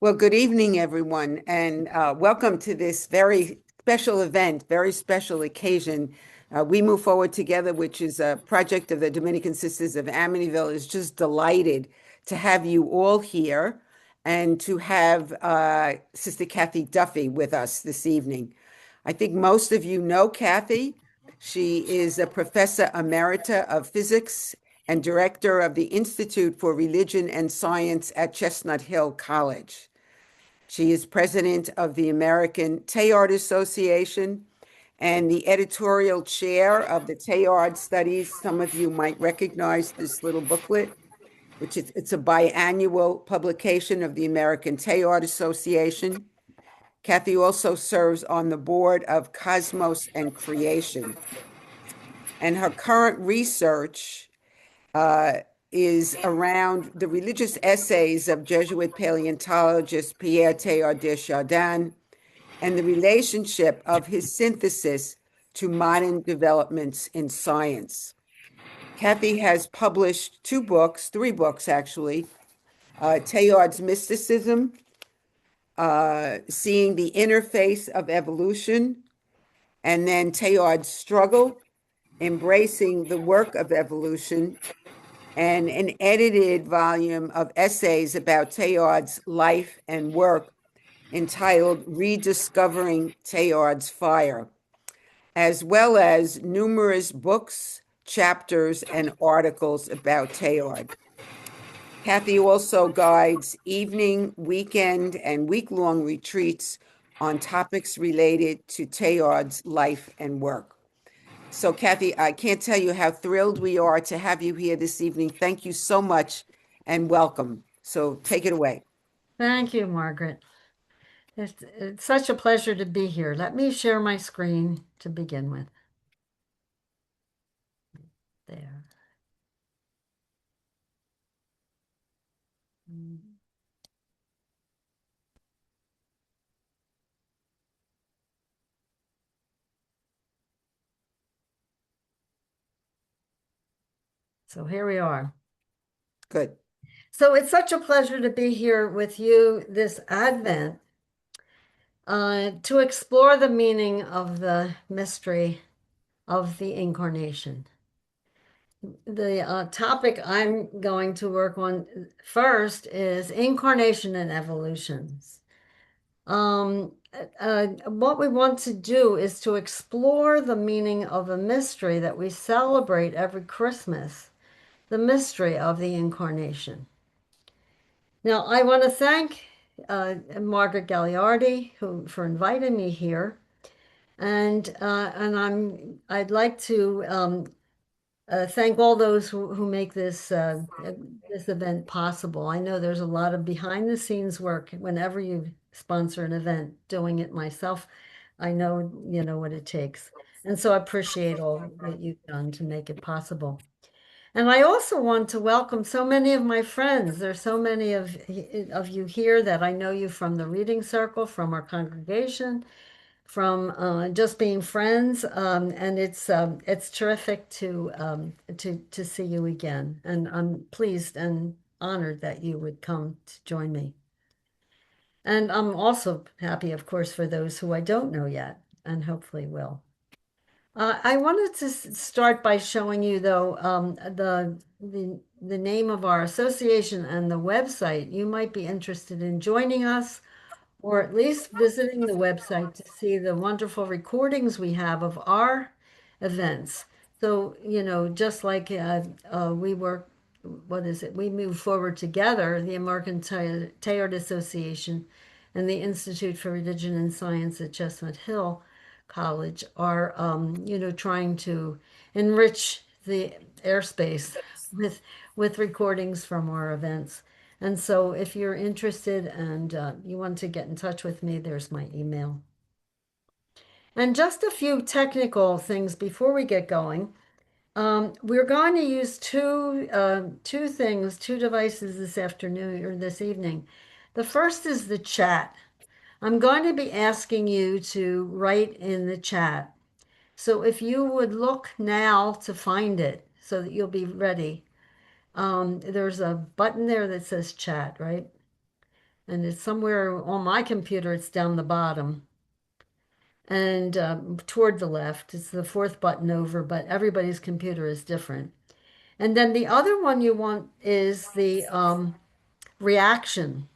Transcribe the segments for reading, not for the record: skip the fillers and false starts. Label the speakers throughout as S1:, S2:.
S1: Well, good evening, everyone, and welcome to this very special event, very special occasion. We Move Forward Together, which is a project of the Dominican Sisters of Amityville, is just delighted to have you all here and to have Sister Kathy Duffy with us this evening. I think most of you know Kathy. She is a professor emerita of physics and director of the Institute for Religion and Science at Chestnut Hill College. She is president of the American Teilhard Association and the editorial chair of the Teilhard Studies. Some of you might recognize this little booklet, which it's a biannual publication of the American Teilhard Association. Kathy also serves on the board of Cosmos and Creation. And her current research is around the religious essays of Jesuit paleontologist Pierre Teilhard de Chardin and the relationship of his synthesis to modern developments in science. Kathy has published three books actually, Teilhard's Mysticism, Seeing the Interface of Evolution, and then Teilhard's Struggle, Embracing the Work of Evolution, and an edited volume of essays about Teilhard's life and work entitled Rediscovering Teilhard's Fire, as well as numerous books, chapters, and articles about Teilhard. Kathy also guides evening, weekend, and week-long retreats on topics related to Teilhard's life and work. So, Kathy, I can't tell you how thrilled we are to have you here this evening. Thank you so much and welcome. So, take it away.
S2: Thank you, Margaret. It's such a pleasure to be here. Let me share my screen to begin with. There. So here we are.
S1: Good.
S2: So it's such a pleasure to be here with you this Advent to explore the meaning of the mystery of the Incarnation. The topic I'm going to work on first is Incarnation and Evolutions. What we want to do is to explore the meaning of a mystery that we celebrate every Christmas, the mystery of the Incarnation. Now, I want to thank Margaret Gagliardi for inviting me here, and I'd like to thank all those who make this event possible. I know there's a lot of behind the scenes work whenever you sponsor an event. Doing it myself, I know what it takes, and so I appreciate all that you've done to make it possible. And I also want to welcome so many of my friends. There's so many of you here that I know you from the reading circle, from our congregation, from just being friends, and it's terrific to see you again. And I'm pleased and honored that you would come to join me. And I'm also happy, of course, for those who I don't know yet, and hopefully will. I wanted to start by showing you, though, the name of our association and the website. You might be interested in joining us, or at least visiting the website to see the wonderful recordings we have of our events. So, just like we work, what is it? We Move Forward Together, the American Teilhard Association and the Institute for Religion and Science at Chestnut Hill College are, trying to enrich the airspace with recordings from our events. And so if you're interested and you want to get in touch with me, there's my email. And just a few technical things before we get going. We're going to use two devices this afternoon or this evening. The first is the chat. I'm going to be asking you to write in the chat. So if you would look now to find it so that you'll be ready. There's a button there that says chat, right? and it's somewhere on my computer, it's down the bottom. And toward the left, it's the fourth button over, but everybody's computer is different. And then the other one you want is the reaction.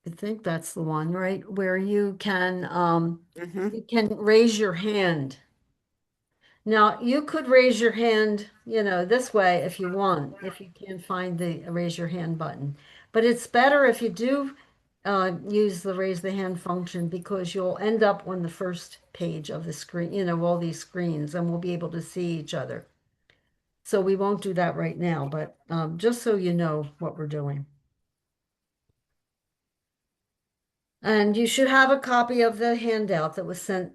S2: I think that's the one, right? Where
S1: Mm-hmm.
S2: you can raise your hand. Now, you could raise your hand, this way if you want, if you can't find the raise your hand button. But it's better if you do use the raise the hand function because you'll end up on the first page of the screen, all these screens, and we'll be able to see each other. So we won't do that right now, but just so you know what we're doing. And you should have a copy of the handout that was sent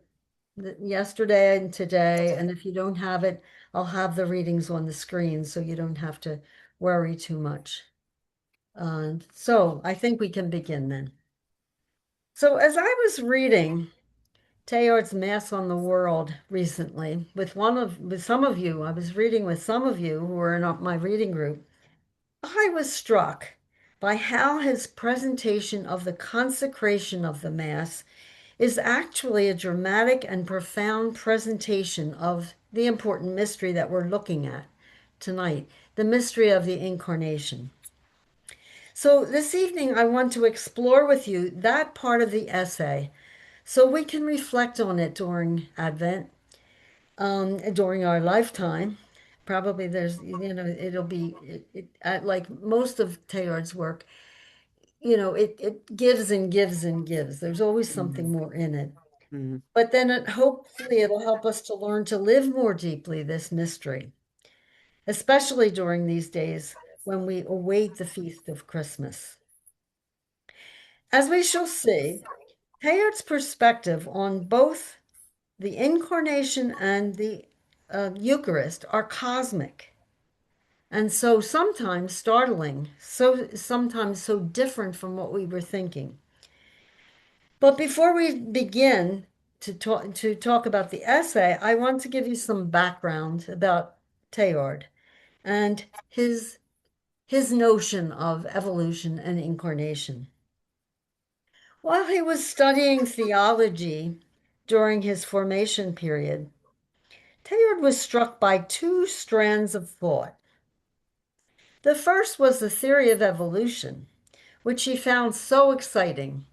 S2: yesterday and today. And if you don't have it, I'll have the readings on the screen so you don't have to worry too much. So I think we can begin then. So as I was reading Teilhard's Mass on the World recently with some of you, I was reading with some of you who were in my reading group, I was struck by how his presentation of the consecration of the Mass is actually a dramatic and profound presentation of the important mystery that we're looking at tonight, the mystery of the Incarnation. So this evening, I want to explore with you that part of the essay so we can reflect on it during Advent, during our lifetime. Probably it'll be like most of Teilhard's work, it gives and gives and gives. There's always something more in it.
S1: Mm-hmm.
S2: But then hopefully it'll help us to learn to live more deeply this mystery, especially during these days when we await the feast of Christmas. As we shall see, Teilhard's perspective on both the Incarnation and the Eucharist are cosmic, and so sometimes startling, so sometimes so different from what we were thinking. But before we begin to talk about the essay, I want to give you some background about Teilhard and his notion of evolution and incarnation. While he was studying theology during his formation period, Teilhard was struck by two strands of thought. The first was the theory of evolution, which he found so exciting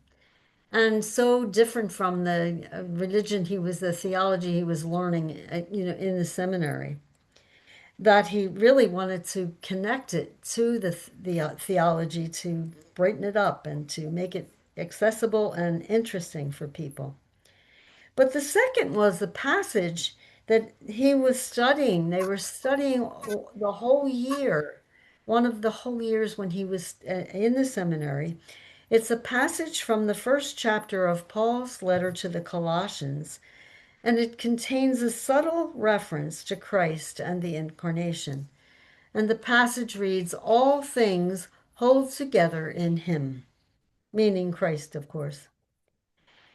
S2: and so different from the the theology he was learning, in the seminary, that he really wanted to connect it to the theology to brighten it up and to make it accessible and interesting for people. But the second was the passage that he was studying. They were studying the whole year, one of the whole years when he was in the seminary. It's a passage from the first chapter of Paul's letter to the Colossians, and it contains a subtle reference to Christ and the Incarnation. And the passage reads, "All things hold together in him," meaning Christ, of course.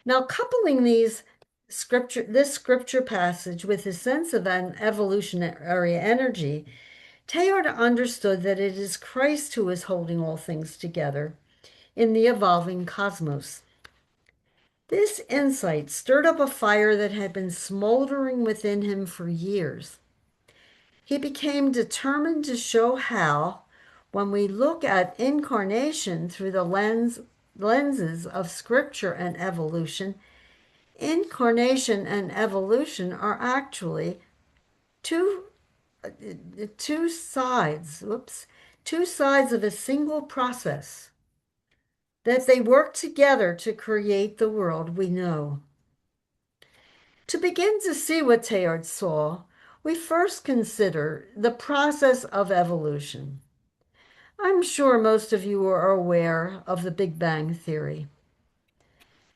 S2: Now, coupling this scripture passage with his sense of an evolutionary energy, Teilhard understood that it is Christ who is holding all things together in the evolving cosmos. This insight stirred up a fire that had been smoldering within him for years. He became determined to show how, when we look at incarnation through the lenses of scripture and evolution, incarnation and evolution are actually two two sides, whoops, two sides of a single process, that they work together to create the world we know. To begin to see what Teilhard saw, we first consider the process of evolution. I'm sure most of you are aware of the Big Bang Theory,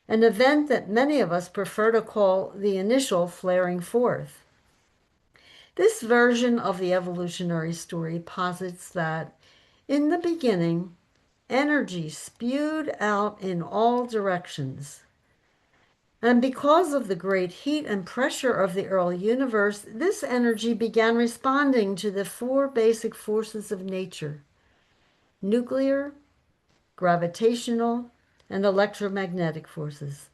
S2: an event that many of us prefer to call the initial flaring forth. This version of the evolutionary story posits that, in the beginning, energy spewed out in all directions. And because of the great heat and pressure of the early universe, this energy began responding to the four basic forces of nature: nuclear, gravitational, and electromagnetic forces.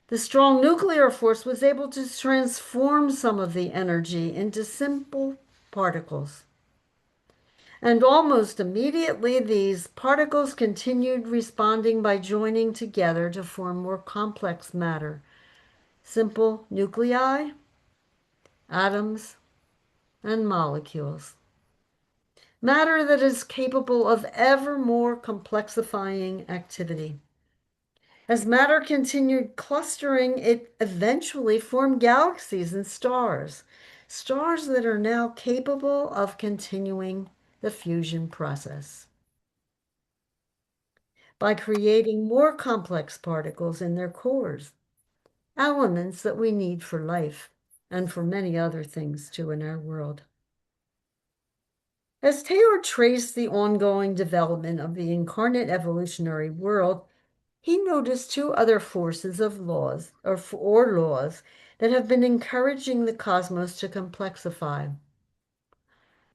S2: The strong nuclear force was able to transform some of the energy into simple particles. And almost immediately, these particles continued responding by joining together to form more complex matter. Simple nuclei, atoms, and molecules. Matter that is capable of ever more complexifying activity. As matter continued clustering, it eventually formed galaxies and stars, stars that are now capable of continuing the fusion process. By creating more complex particles in their cores, elements that we need for life and for many other things too in our world. As Teilhard traced the ongoing development of the incarnate evolutionary world, he noticed two other forces of laws or laws that have been encouraging the cosmos to complexify.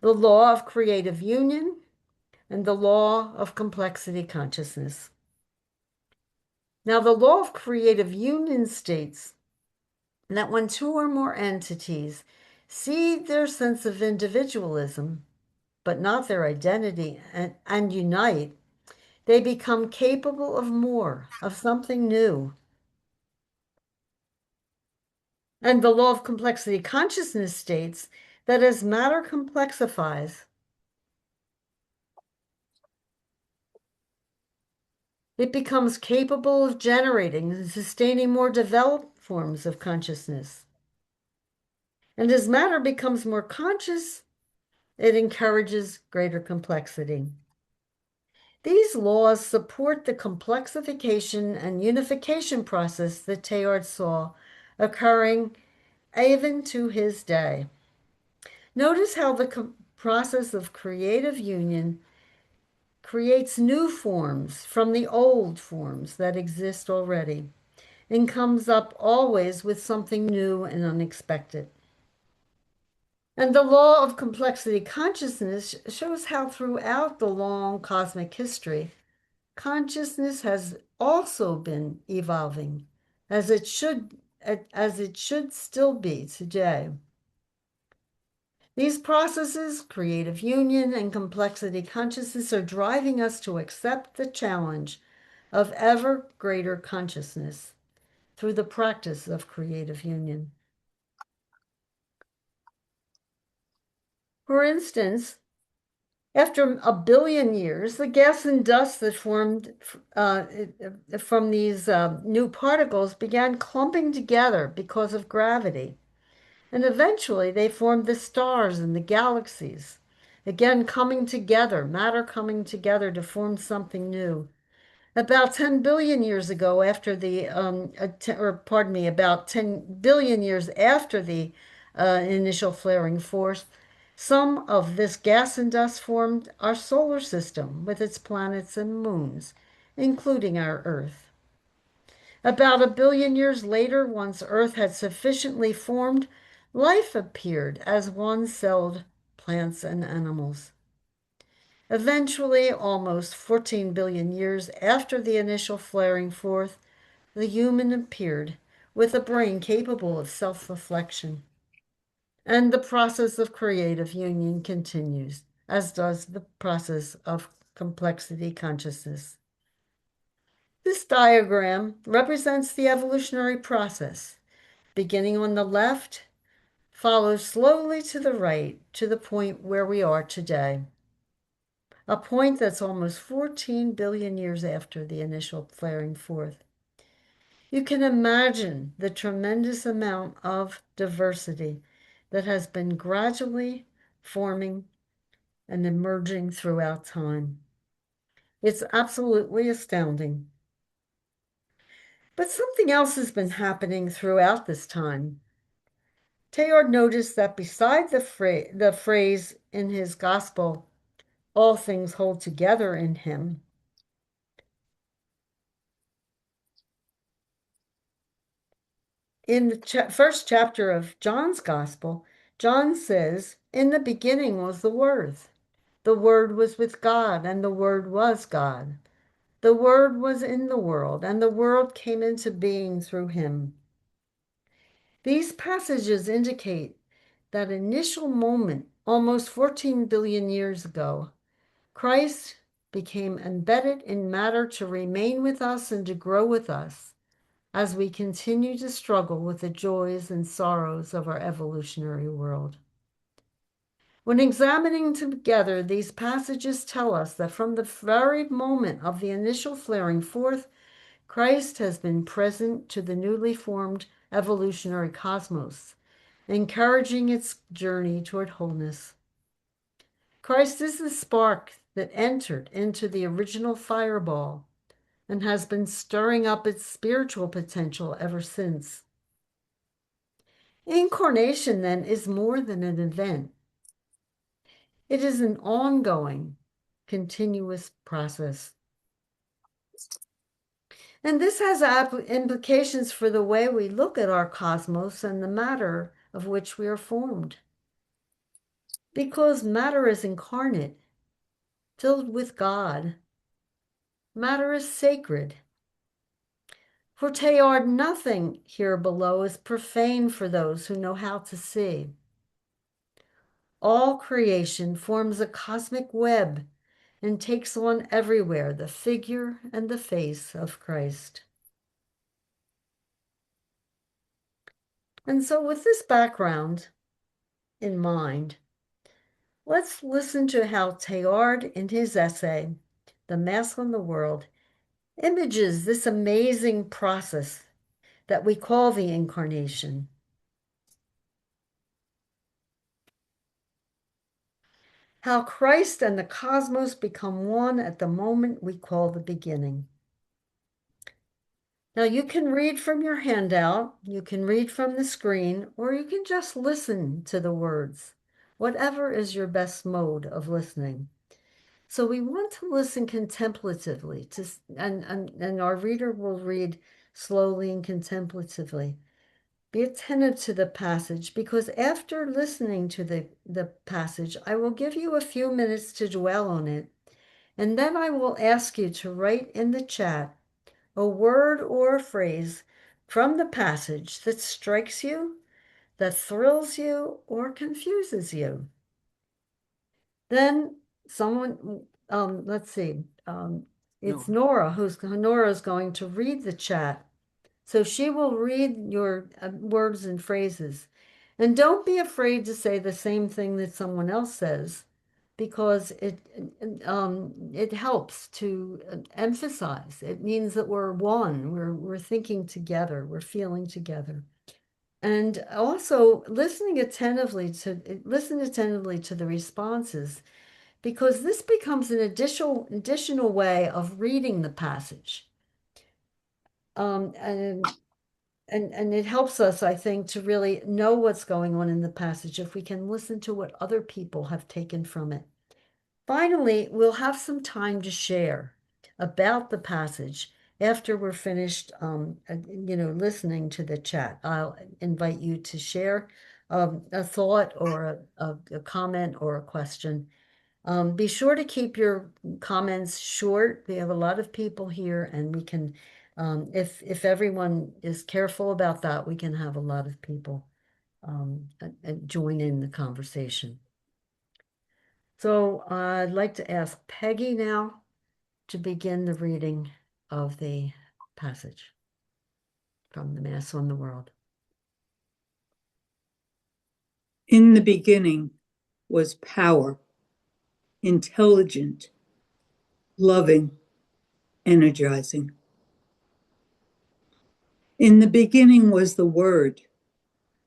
S2: The law of creative union and the law of complexity consciousness. Now, the law of creative union states that when two or more entities see their sense of individualism, but not their identity, and unite, they become capable of more, of something new. And the law of complexity consciousness states that as matter complexifies, it becomes capable of generating and sustaining more developed forms of consciousness. And as matter becomes more conscious, it encourages greater complexity. These laws support the complexification and unification process that Teilhard saw occurring even to his day. Notice how the process of creative union creates new forms from the old forms that exist already and comes up always with something new and unexpected. And the law of complexity consciousness shows how throughout the long cosmic history, consciousness has also been evolving as it should still be today. These processes, creative union and complexity consciousness, are driving us to accept the challenge of ever greater consciousness through the practice of creative union. For instance, after a billion years, the gas and dust that formed from these new particles began clumping together because of gravity. And eventually they formed the stars and the galaxies, again coming together, matter coming together to form something new. About 10 billion years ago, after the, about 10 billion years after the initial flaring force, some of this gas and dust formed our solar system with its planets and moons, including our Earth. About a billion years later, once Earth had sufficiently formed, life appeared as one-celled plants and animals. Eventually, almost 14 billion years after the initial flaring forth, the human appeared with a brain capable of self-reflection. And the process of creative union continues, as does the process of complexity consciousness. This diagram represents the evolutionary process. Beginning on the left, follows slowly to the right to the point where we are today. A point that's almost 14 billion years after the initial flaring forth. You can imagine the tremendous amount of diversity that has been gradually forming and emerging throughout time. It's absolutely astounding. But something else has been happening throughout this time. Teilhard noticed that beside the phrase in his gospel, all things hold together in him, in the first chapter of John's gospel, John says, "In the beginning was the Word, The Word was with God, and the Word was God. The Word was in the world, and the world came into being through him. These passages indicate that initial moment, almost 14 billion years ago, Christ became embedded in matter to remain with us and to grow with us as we continue to struggle with the joys and sorrows of our evolutionary world. When examining together, these passages tell us that from the very moment of the initial flaring forth, Christ has been present to the newly formed evolutionary cosmos, encouraging its journey toward wholeness. Christ is the spark that entered into the original fireball and has been stirring up its spiritual potential ever since. Incarnation, then, is more than an event. It is an ongoing, continuous process. And this has implications for the way we look at our cosmos and the matter of which we are formed. Because matter is incarnate, filled with God, matter is sacred. For Teilhard, nothing here below is profane for those who know how to see. All creation forms a cosmic web and takes on everywhere the figure and the face of Christ. And so with this background in mind, let's listen to how Teilhard, in his essay, The Mass on the World, images this amazing process that we call the Incarnation. How Christ and the cosmos become one at the moment we call the beginning. Now you can read from your handout, you can read from the screen, or you can just listen to the words, whatever is your best mode of listening. So we want to listen contemplatively, and our reader will read slowly and contemplatively. Be attentive to the passage, because after listening to the passage, I will give you a few minutes to dwell on it, and then I will ask you to write in the chat a word or a phrase from the passage that strikes you, that thrills you, or confuses you. Then someone, let's see, it's Nora Nora's going to read the chat. So she will read your words and phrases. And don't be afraid to say the same thing that someone else says, because it helps to emphasize. It means that we're one, we're thinking together, we're feeling together. And also listen attentively to the responses, because this becomes an additional way of reading the passage. And it helps us, I think, to really know what's going on in the passage if we can listen to what other people have taken from it. Finally, we'll have some time to share about the passage after we're finished, listening to the chat. I'll invite you to share a thought or a comment or a question. Be sure to keep your comments short. We have a lot of people here, and we can, if everyone is careful about that, we can have a lot of people join in the conversation. So I'd like to ask Peggy now to begin the reading of the passage from the Mass on the World.
S3: In the beginning was power, intelligent, loving, energizing. In the beginning was the Word,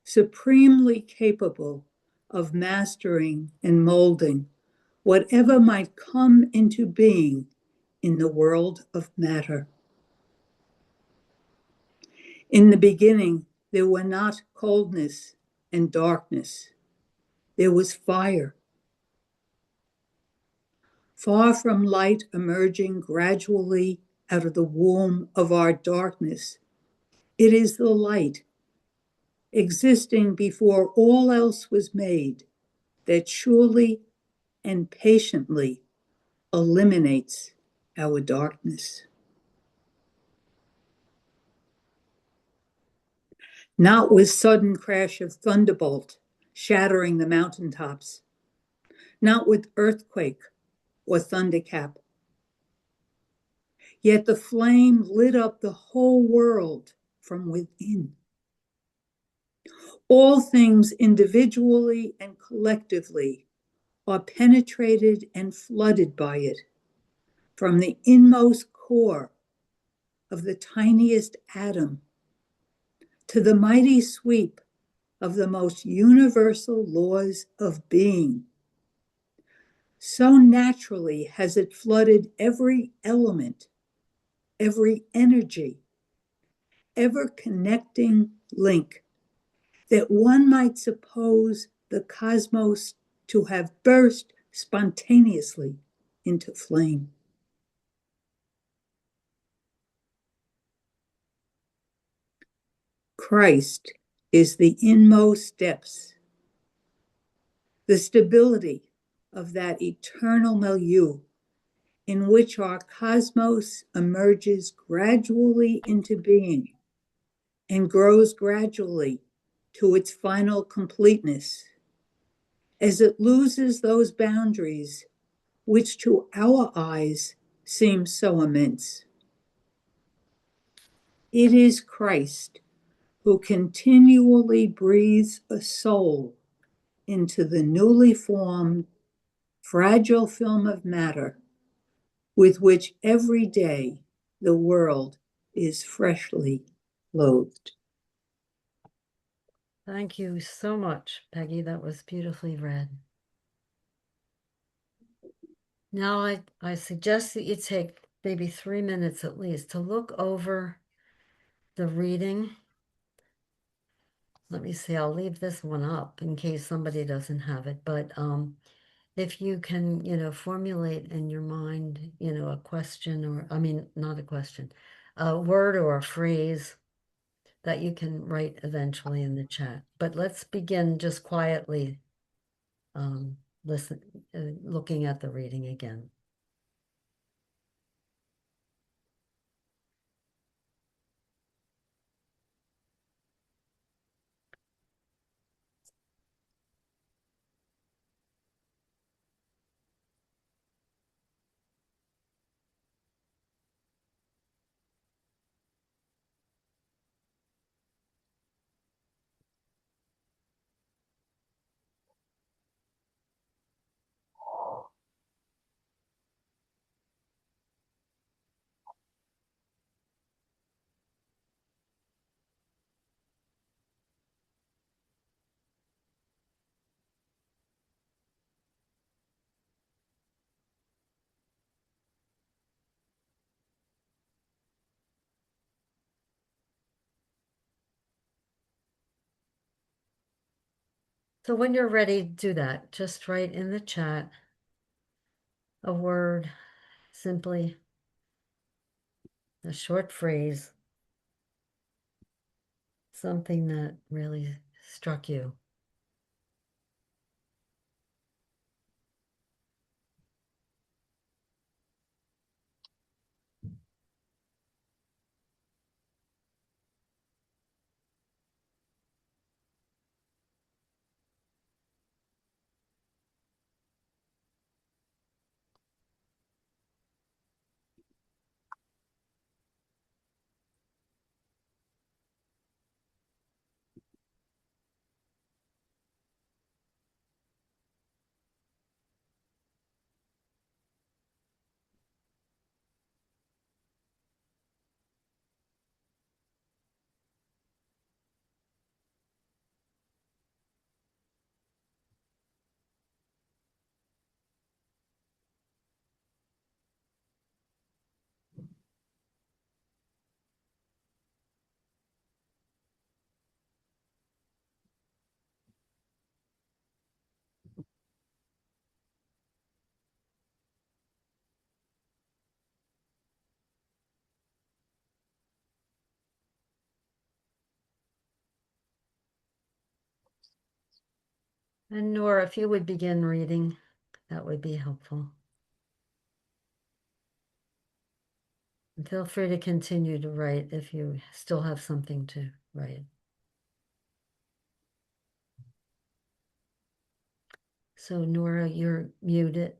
S3: supremely capable of mastering and molding whatever might come into being in the world of matter. In the beginning, there were not coldness and darkness. There was fire. Far from light emerging gradually out of the womb of our darkness, it is the light, existing before all else was made, that surely and patiently eliminates our darkness. Not with sudden crash of thunderbolt shattering the mountaintops, not with earthquake or thundercap. Yet the flame lit up the whole world from within. All things individually and collectively are penetrated and flooded by it from the inmost core of the tiniest atom to the mighty sweep of the most universal laws of being. So naturally has it flooded every element, every energy, ever connecting link, that one might suppose the cosmos to have burst spontaneously into flame. Christ is the inmost depths, the stability of that eternal milieu in which our cosmos emerges gradually into being and grows gradually to its final completeness as it loses those boundaries which to our eyes seem so immense. It is Christ who continually breathes a soul into the newly formed, fragile film of matter with which every day the world is freshly clothed.
S2: Thank you so much, Peggy. That was beautifully read. Now I suggest that you take maybe 3 minutes at least to look over the reading. Let me see, I'll leave this one up in case somebody doesn't have it. But if you can, formulate in your mind, a question or, I mean, not a question, a word or a phrase that you can write eventually in the chat. But let's begin just quietly looking at the reading again. So when you're ready to do that, just write in the chat a word, simply a short phrase, something that really struck you. And Nora, if you would begin reading, That would be helpful. And feel free to continue to write if you still have something to write. So Nora, you're muted.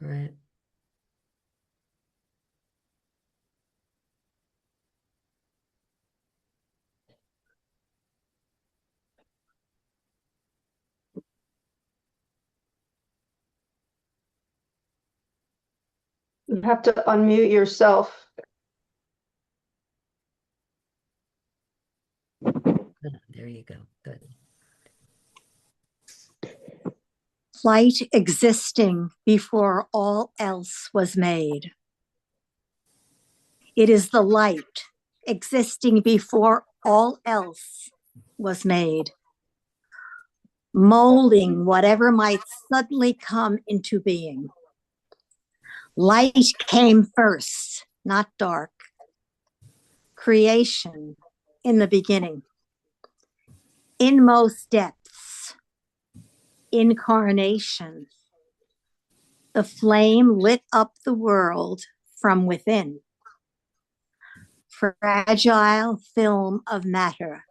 S2: Right.
S4: You have to unmute yourself.
S2: There you go. Good.
S5: Light existing before all else was made. It is the light existing before all else was made, molding whatever might suddenly come into being. Light came first, not dark. Creation in the beginning. Inmost depths. Incarnation. The flame lit up the world from within. Fragile film of matter,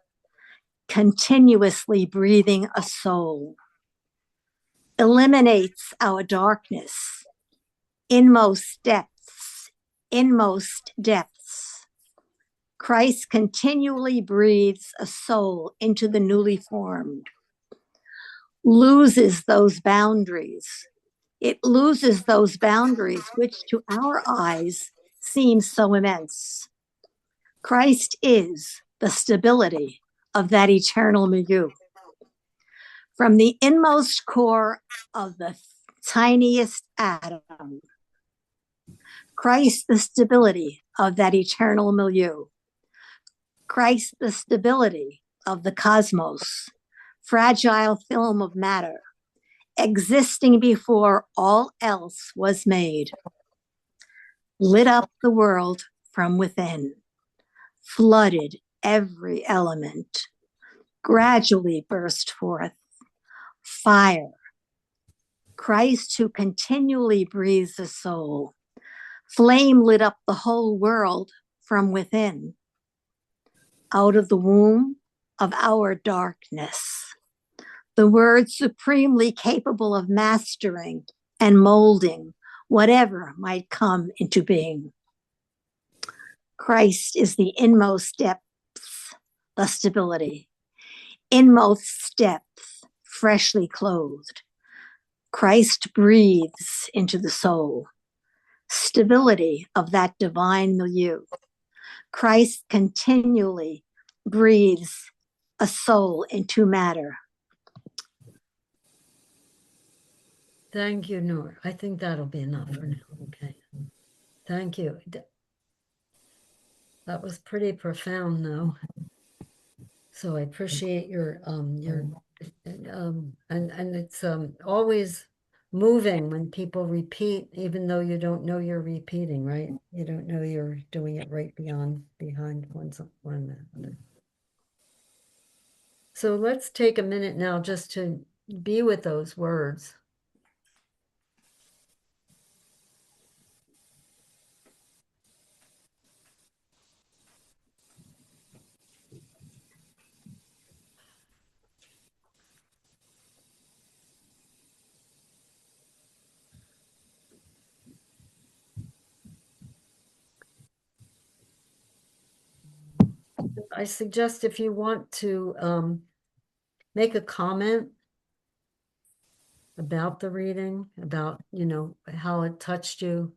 S5: continuously breathing a soul. Eliminates our darkness. Inmost depths. Inmost depths. Christ continually breathes a soul into the newly formed. Loses those boundaries. It loses those boundaries which to our eyes seem so immense. Christ is the stability of that eternal milieu. From the inmost core of the tiniest atom, Christ the stability of that eternal milieu. Christ the stability of the cosmos, fragile film of matter, existing before all else was made, lit up the world from within, flooded every element, gradually burst forth, fire. Christ who continually breathes the soul, flame lit up the whole world from within, out of the womb of our darkness. The word supremely capable of mastering and molding whatever might come into being. Christ is the inmost depths, the stability. Inmost depth, freshly clothed. Christ breathes into the soul. Stability of that divine milieu. Christ continually breathes a soul into matter.
S2: Thank you, Noor. I think that'll be enough for now. Okay. Thank you. That was pretty profound, though. So I appreciate your and it's always moving when people repeat, even though you don't know you're repeating, right? You don't know you're doing it right behind one another. So let's take a minute now just to be with those words. I suggest if you want to make a comment about the reading, about, how it touched you,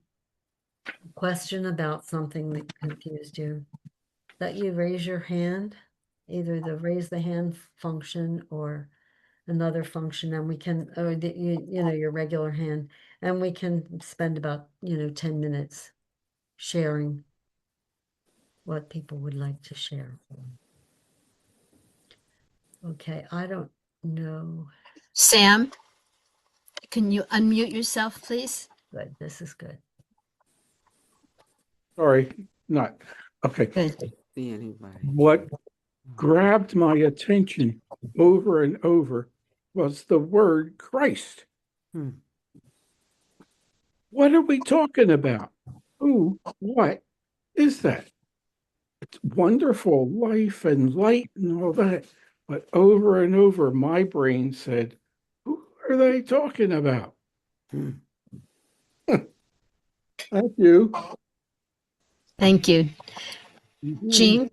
S2: a question about something that confused you, that you raise your hand, either the raise the hand function or another function, and we can, or your regular hand, and we can spend about, 10 minutes sharing what people would like to share. Okay, I don't know.
S6: Sam, can you unmute yourself, please?
S2: Good, this is good.
S7: Sorry, not. Okay.
S6: Good.
S1: See anybody.
S7: What grabbed my attention over and over was the word Christ. What are we talking about? Who, what is that? It's wonderful, life and light and all that. But over and over, my brain said, who are they talking about? Thank you.
S6: Thank you. Jean?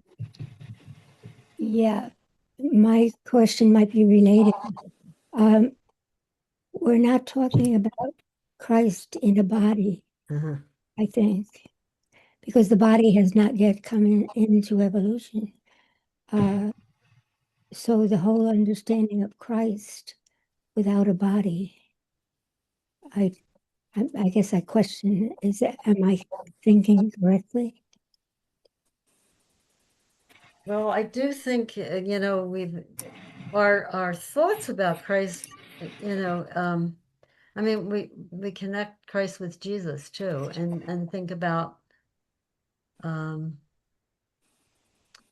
S8: Yeah, my question might be related. We're not talking about Christ in a body, I think, because the body has not yet come into evolution. So the whole understanding of Christ without a body, I guess I question, am I thinking correctly?
S2: Well, I do think, you know, our thoughts about Christ, you know, I mean, we connect Christ with Jesus too, and think about, and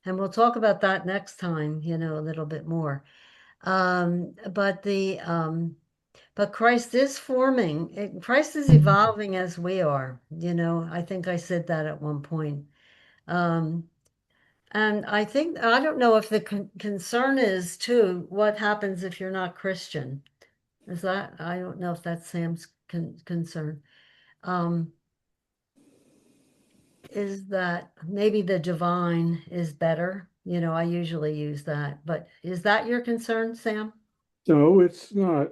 S2: we'll talk about that next time, you know, a little bit more. But Christ is forming, Christ is evolving as we are, you know, I think I said that at one point. And I think, I don't know if the concern is too, what happens if you're not Christian? Is that, I don't know if that's Sam's concern. Is that maybe the divine is better? You know, I usually use that, but is that your concern, Sam?
S7: No, it's not.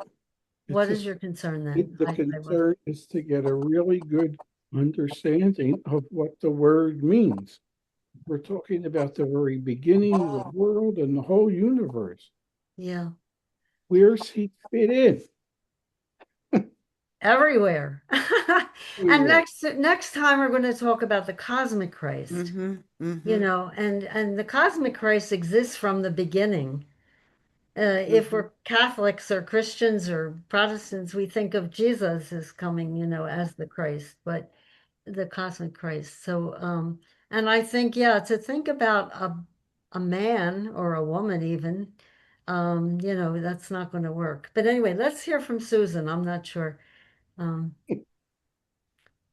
S2: What
S7: It's
S2: is your concern then?
S7: the concern is to get a really good understanding of what the word means. We're talking about the very beginning of the world and the whole universe.
S2: Yeah.
S7: Where's he fit in?
S2: Everywhere. And
S7: Everywhere.
S2: next time we're going to talk about the cosmic Christ. You know, and the cosmic Christ exists from the beginning. If we're Catholics or Christians or Protestants, we think of Jesus as coming, you know, as the Christ, but the cosmic Christ. So, and I think, yeah, to think about a man or a woman even, you know, that's not going to work. But anyway, let's hear from Susan. I'm not sure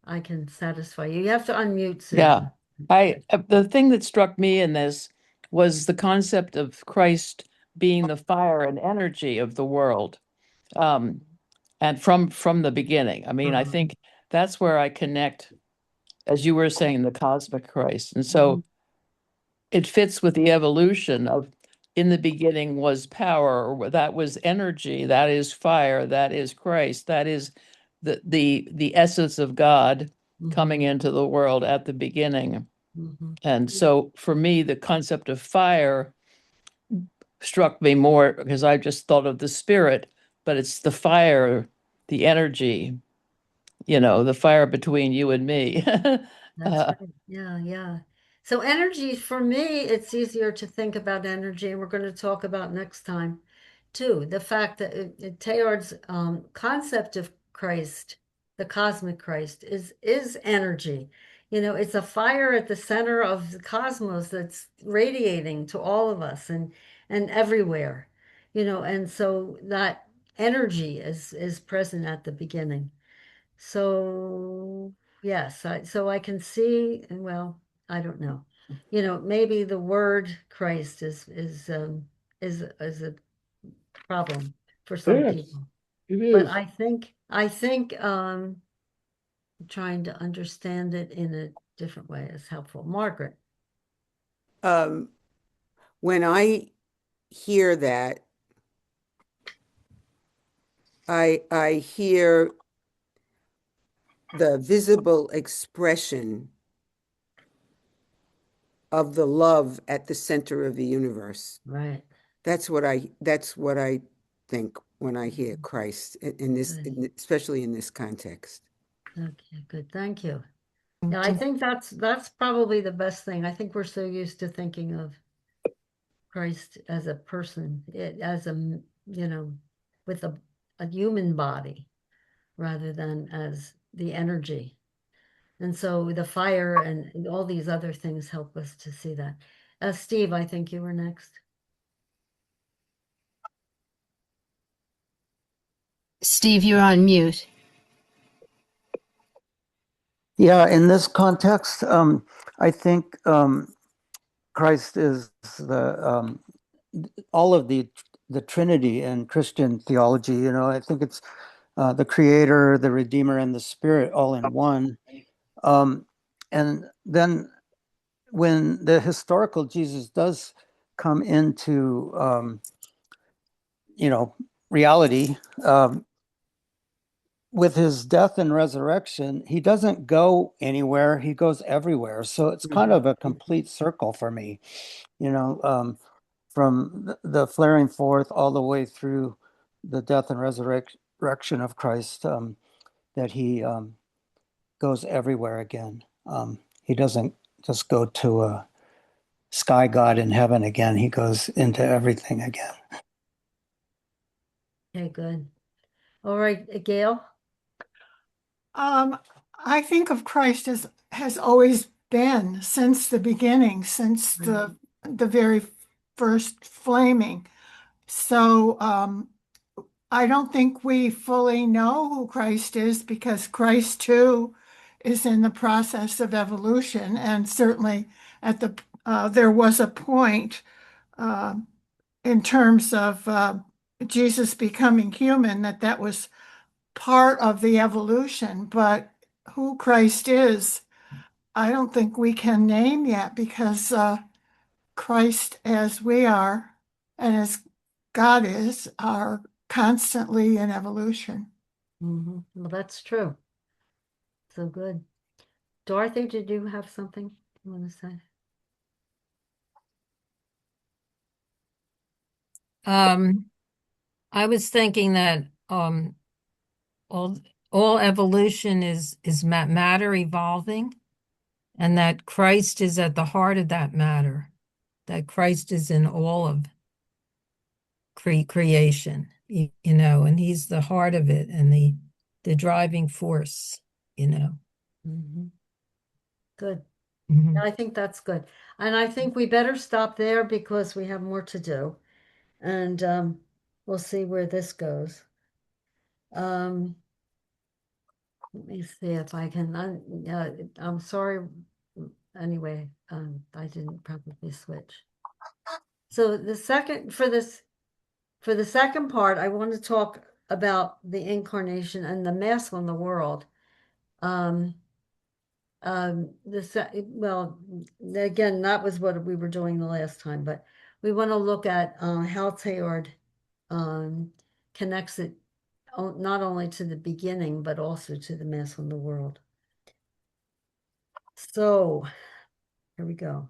S2: I can satisfy you. You have to unmute, Susan.
S9: Yeah, the thing that struck me in this was the concept of Christ being the fire and energy of the world, and from the beginning. I mean, I think that's where I connect, as you were saying, the cosmic Christ, and so it fits with the evolution of in the beginning was power, or that was energy, that is fire, that is Christ, that is the essence of God coming into the world at the beginning. And so for me, the concept of fire struck me more because I just thought of the spirit, but it's the fire, the energy, you know, the fire between you and me.
S2: That's right. Yeah, yeah. So energy, for me, it's easier to think about energy, and we're going to talk about next time too. The fact that Teilhard's concept of Christ, the cosmic Christ, is energy. You know, it's a fire at the center of the cosmos that's radiating to all of us and everywhere. You know, and so that energy is present at the beginning. So yes, so I can see, and well, I don't know. You know, maybe the word Christ is a problem for some
S7: Yes,
S2: people.
S7: it
S2: But
S7: is.
S2: I think trying to understand it in a different way is helpful. Margaret.
S1: When I hear that, I hear the visible expression of the love at the center of the universe.
S2: Right.
S1: That's what I think when I hear Christ in this, especially in this context.
S2: Okay, good. Thank you. Yeah, I think that's probably the best thing. I think we're so used to thinking of Christ as a person, as a, you know, with a human body rather than as the energy. And so the fire and all these other things help us to see that. Steve, I think you were next.
S6: Steve, you're on mute.
S10: Yeah, in this context, I think Christ is all of the Trinity in Christian theology. You know, I think it's the Creator, the Redeemer, and the Spirit all in one. And then when the historical Jesus does come into reality, with his death and resurrection, he doesn't go anywhere, he goes everywhere. So it's kind of a complete circle for me, from the flaring forth all the way through the death and resurrection of Christ, that he goes everywhere again. He doesn't just go to a sky god in heaven again, he goes into everything again.
S2: Okay, good. All right, Gail?
S11: I think of Christ as has always been since the beginning, since the very first flaming. So I don't think we fully know who Christ is, because Christ too is in the process of evolution, and certainly at there was a point in terms of Jesus becoming human that was part of the evolution. But who Christ is, I don't think we can name yet, because Christ, as we are and as God is, are constantly in evolution.
S2: Well, that's true. So good. Dorothy, did you have something you want to say?
S12: I was thinking that all evolution is matter evolving, and that Christ is at the heart of that matter, that Christ is in all of creation, and he's the heart of it and the driving force,
S2: Good.
S12: Mhm.
S2: I think that's good. And I think we better stop there because we have more to do. And we'll see where this goes. Let me see if I can, I'm sorry. Anyway, I didn't probably switch. So for the second part, I want to talk about the incarnation and the Mass on the world. Well, again, that was what we were doing the last time, but we want to look at how Teilhard connects it not only to the beginning, but also to the Mass on the world. So here we go.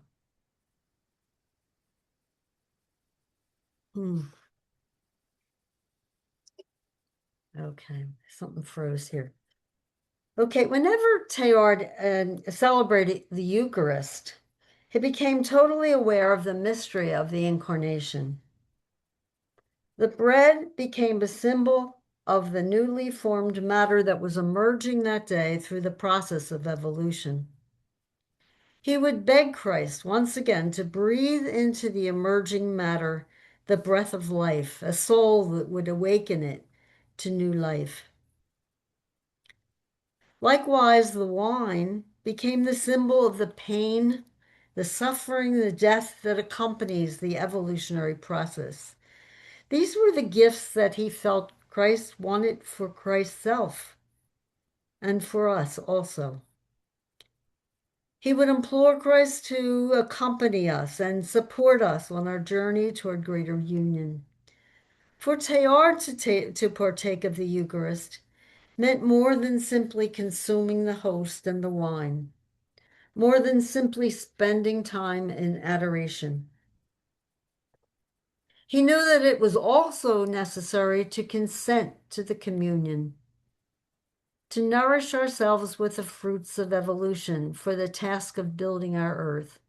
S2: Okay, something froze here. Okay, whenever Teilhard celebrated the Eucharist, he became totally aware of the mystery of the Incarnation. The bread became a symbol of the newly formed matter that was emerging that day through the process of evolution. He would beg Christ once again to breathe into the emerging matter the breath of life, a soul that would awaken it to new life. Likewise, the wine became the symbol of the pain, the suffering, the death that accompanies the evolutionary process. These were the gifts that he felt Christ wanted for Christ's self and for us also. He would implore Christ to accompany us and support us on our journey toward greater union. For Teilhard to partake of the Eucharist meant more than simply consuming the host and the wine, more than simply spending time in adoration. He knew that it was also necessary to consent to the communion, to nourish ourselves with the fruits of evolution for the task of building our earth,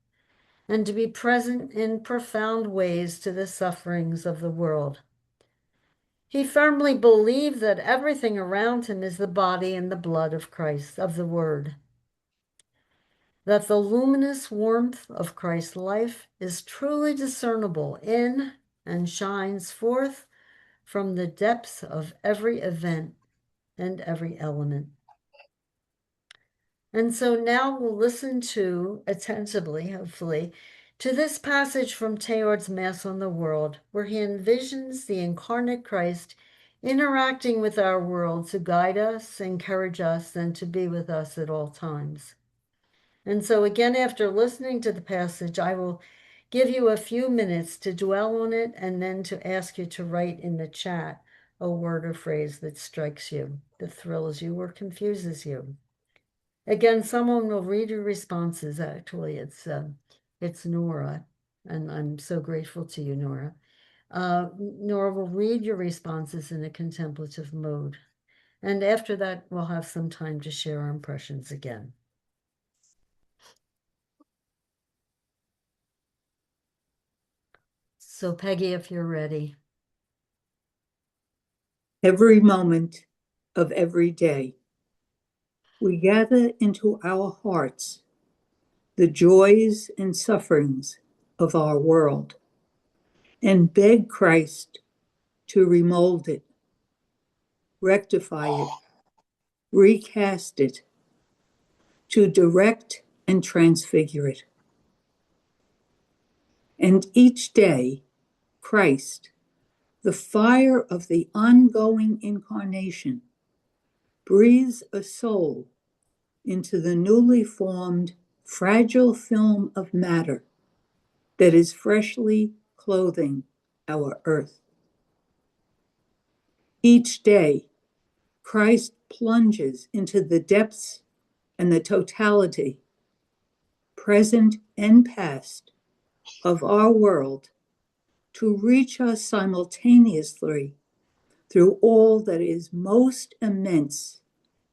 S2: and to be present in profound ways to the sufferings of the world. He firmly believed that everything around him is the body and the blood of Christ, of the Word, that the luminous warmth of Christ's life is truly discernible in and shines forth from the depths of every event and every element. And so now we'll listen to, attentively, hopefully, to this passage from Teilhard's Mass on the World, where he envisions the incarnate Christ interacting with our world to guide us, encourage us, and to be with us at all times. And so again, after listening to the passage, I will give you a few minutes to dwell on it and then to ask you to write in the chat a word or phrase that strikes you, that thrills you or confuses you. Again, someone will read your responses. Actually, it's Nora, and I'm so grateful to you, Nora. Nora will read your responses in a contemplative mode. And after that, we'll have some time to share our impressions again. So Peggy, if you're ready.
S3: Every moment of every day, we gather into our hearts the joys and sufferings of our world and beg Christ to remold it, rectify it, recast it, to direct and transfigure it. And each day, Christ, the fire of the ongoing incarnation, breathes a soul into the newly formed fragile film of matter that is freshly clothing our earth. Each day, Christ plunges into the depths and the totality, present and past, of our world to reach us simultaneously through all that is most immense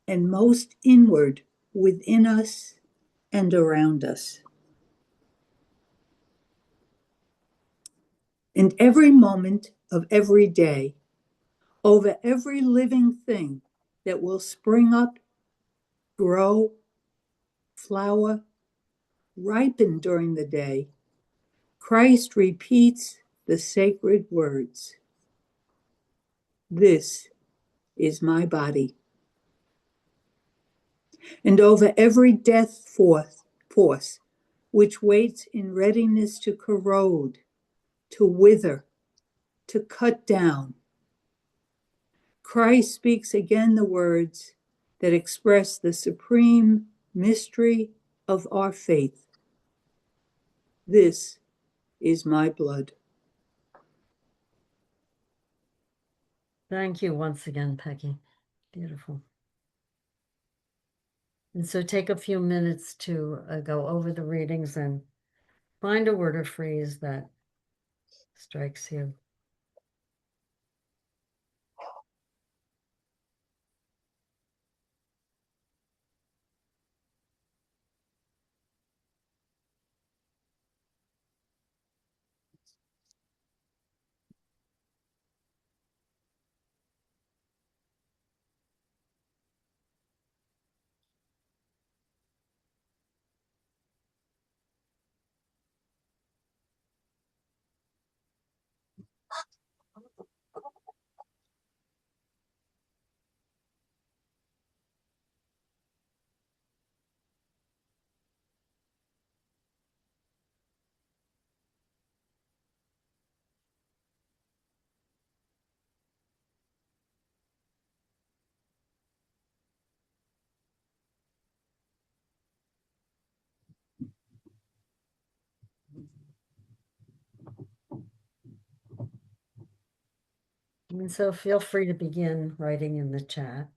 S3: and most inward within us and around us. And every moment of every day, over every living thing that will spring up, grow, flower, ripen during the day, Christ repeats the sacred words, "This is my body." And over every death force which waits in readiness to corrode, to wither, to cut down, Christ speaks again the words that express the supreme mystery of our faith. "This is my blood."
S2: Thank you once again, Peggy. Beautiful. And so take a few minutes to go over the readings and find a word or phrase that strikes you. And so feel free to begin writing in the chat.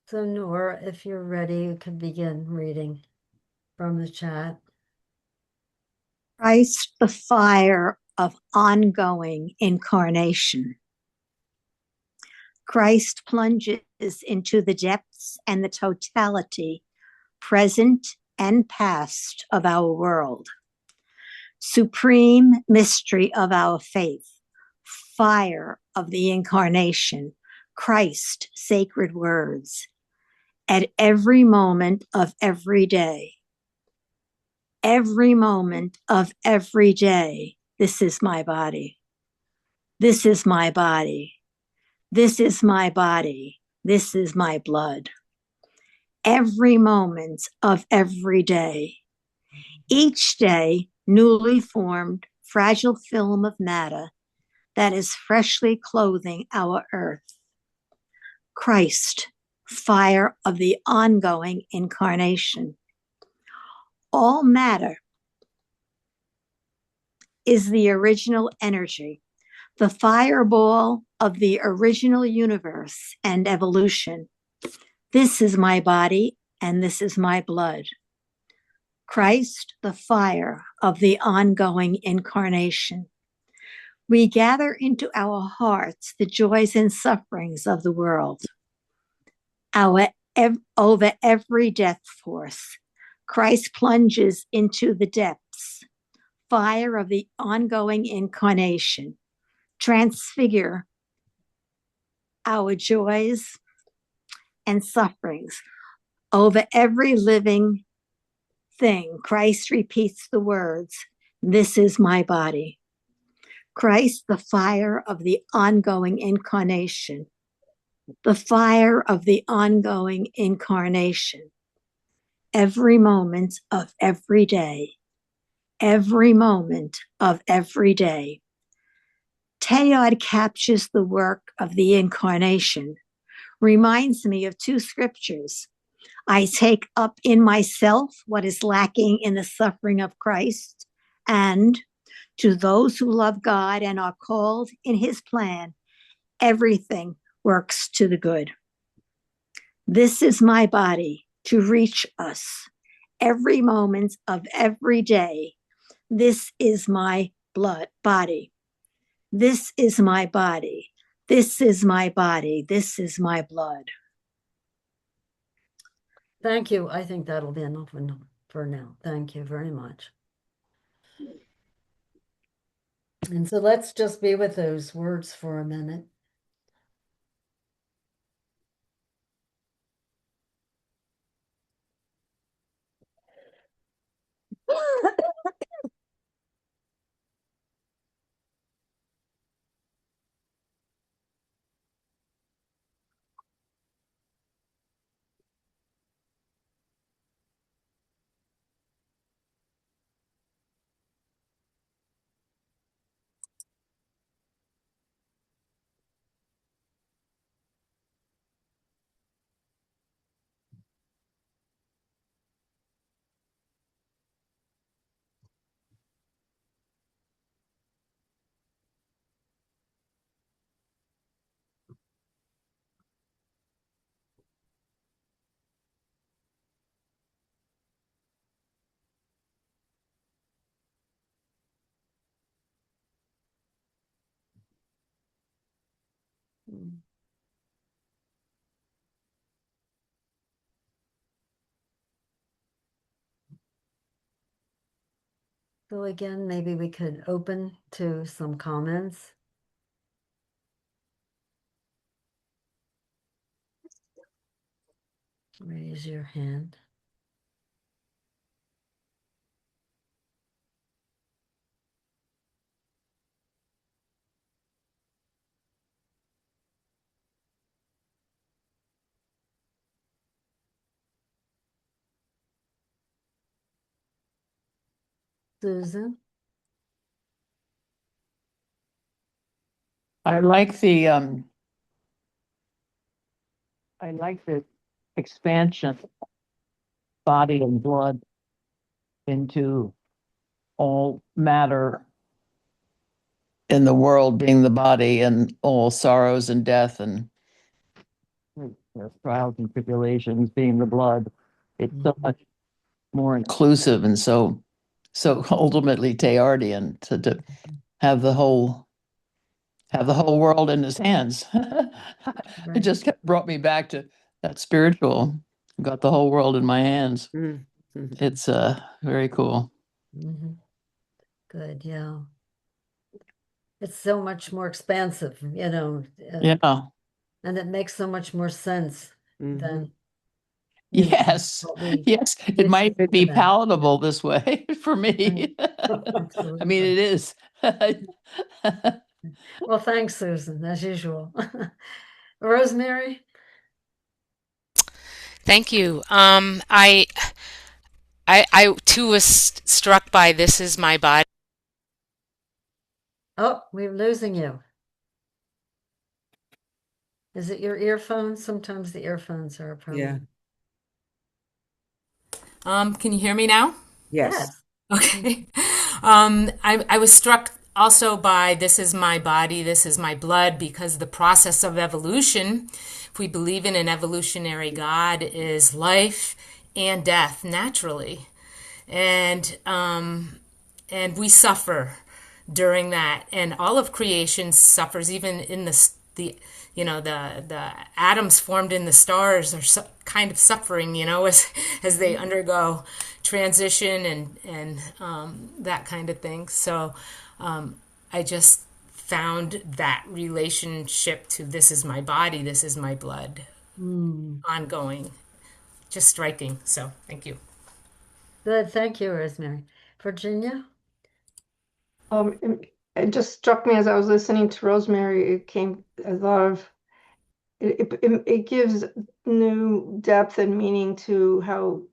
S2: So Nora, if you're ready, you can begin reading from the chat.
S5: Christ, the fire of ongoing incarnation. Christ plunges into the depths and the totality, present and past, of our world. Supreme mystery of our faith, fire of the incarnation, Christ, sacred words, at every moment of every day. Every moment of every day, this is my body. This is my body. This is my body. This is my blood. Every moment of every day. Each day, newly formed, fragile film of matter that is freshly clothing our earth. Christ, fire of the ongoing incarnation. All matter is the original energy, the fireball of the original universe and evolution. This is my body and this is my blood. Christ, the fire of the ongoing incarnation. We gather into our hearts the joys and sufferings of the world. Over every death force, Christ plunges into the depths, fire of the ongoing incarnation, transfigure our joys and sufferings. Over every living thing, Christ repeats the words, "This is my body." Christ, the fire of the ongoing incarnation, the fire of the ongoing incarnation. Every moment of every day, every moment of every day. Teilhard captures the work of the incarnation, reminds me of two scriptures. I take up in myself what is lacking in the suffering of Christ, and to those who love God and are called in his plan, everything works to the good. This is my body to reach us every moment of every day. This is my body. This is my body. This is my body. This is my blood.
S2: Thank you. I think that'll be enough for now. Thank you very much. And so let's just be with those words for a minute. So again, maybe we could open to some comments. Raise your hand. Susan?
S9: I like the expansion, body and blood into all matter in the world being the body, and all sorrows and death and trials and tribulations being the blood. It's so much more inclusive and so ultimately Teilhardian to have the whole world in his hands. It just brought me back to that spiritual. Got the whole world in my hands. It's very cool.
S2: Good, yeah. It's so much more expansive,
S9: Yeah.
S2: and it makes so much more sense than
S9: Yes.
S2: what we
S9: Yes. It
S2: used
S9: might
S2: to think
S9: be
S2: about.
S9: palatable this way for me. I mean, it is.
S2: Well, thanks, Susan, as usual. Rosemary?
S13: Thank you. I too was struck by "This Is My Body."
S2: Oh, we're losing you. Is it your earphones? Sometimes the earphones are a problem.
S13: Can you hear me now?
S1: Yes.
S13: Okay. I was struck also by "This Is My Body, This Is My Blood," because the process of evolution, if we believe in an evolutionary God, is life and death naturally. And we suffer during that, and all of creation suffers, even in the atoms formed in the stars are kind of suffering, as they undergo transition and that kind of thing. So I just found that relationship to "This Is My Body, This Is My Blood" ongoing, just striking. So thank you.
S2: Good, thank you, Rosemary. Virginia?
S4: It just struck me as I was listening to Rosemary. It came a lot of it gives new depth and meaning to how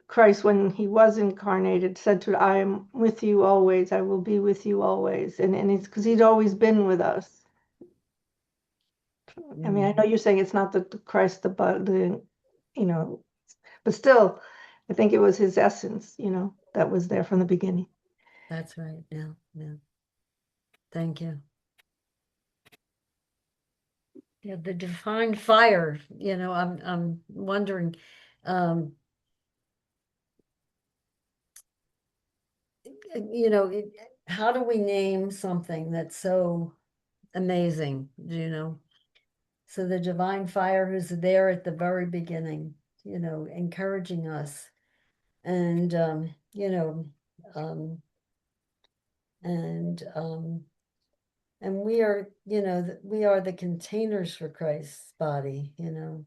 S4: Christ, when he was incarnated, said to, "I am with you always. I will be with you always," and it's because he'd always been with us. I mean, I know you're saying it's not the Christ, but still, I think it was his essence, that was there from the beginning.
S2: That's right. Yeah. Thank you. Yeah, the defined fire, I'm wondering, how do we name something that's so amazing, So the divine fire who's there at the very beginning, encouraging us and, um, And we are, we are the containers for Christ's body, the